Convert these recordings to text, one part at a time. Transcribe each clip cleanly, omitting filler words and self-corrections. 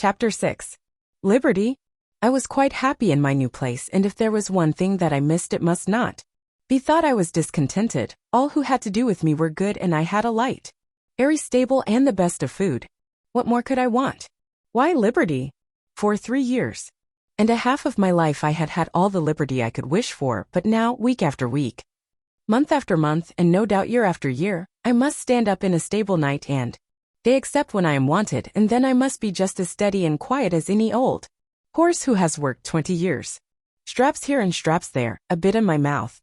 Chapter 6. Liberty. I was quite happy in my new place, and if there was one thing that I missed, it must not be thought I was discontented. All who had to do with me were good, and I had a light, airy stable and the best of food. What more could I want? Why, liberty. For 3 years and a half of my life I had had all the liberty I could wish for, but now, week after week, month after month, and no doubt year after year, I must stand up in a stable night and day except when I am wanted, and then I must be just as steady and quiet as any old horse who has worked 20 years. Straps here and straps there, a bit in my mouth,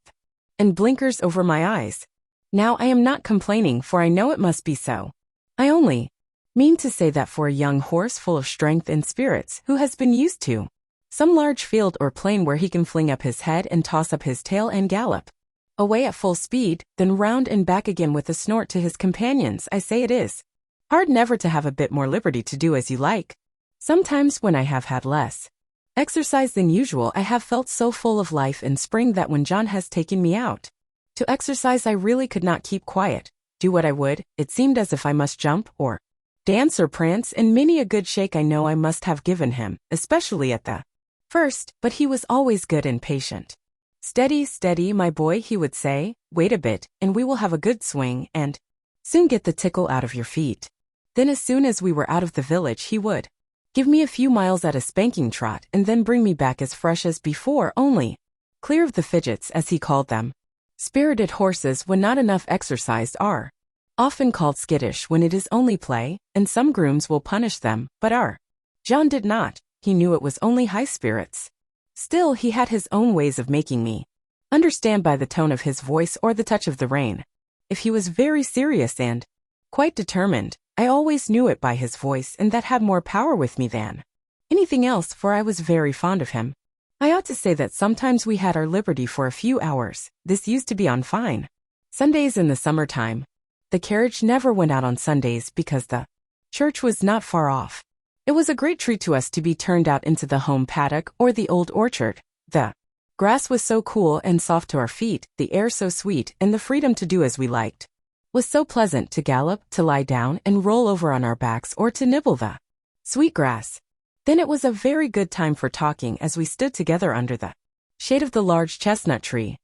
and blinkers over my eyes. Now I am not complaining, for I know it must be so. I only mean to say that for a young horse full of strength and spirits, who has been used to some large field or plain where he can fling up his head and toss up his tail and gallop away at full speed, then round and back again with a snort to his companions, I say it is hard never to have a bit more liberty to do as you like. Sometimes when I have had less exercise than usual, I have felt so full of life and spring that when John has taken me out to exercise I really could not keep quiet. Do what I would, it seemed as if I must jump or dance or prance, and many a good shake I know I must have given him, especially at the first, but he was always good and patient. Steady, steady, my boy, he would say, wait a bit, and we will have a good swing, and soon get the tickle out of your feet. Then as soon as we were out of the village he would give me a few miles at a spanking trot, and then bring me back as fresh as before, only clear of the fidgets, as he called them. Spirited horses, when not enough exercised, are often called skittish when it is only play, and some grooms will punish them, but our John did not. He knew it was only high spirits. Still, he had his own ways of making me understand by the tone of his voice or the touch of the rein. If he was very serious and quite determined, I always knew it by his voice, and that had more power with me than anything else, for I was very fond of him. I ought to say that sometimes we had our liberty for a few hours. This used to be on fine Sundays in the summertime. The carriage never went out on Sundays because the church was not far off. It was a great treat to us to be turned out into the home paddock or the old orchard. The grass was so cool and soft to our feet, the air so sweet, and the freedom to do as we liked was so pleasant, to gallop, to lie down and roll over on our backs, or to nibble the sweet grass. Then it was a very good time for talking as we stood together under the shade of the large chestnut tree.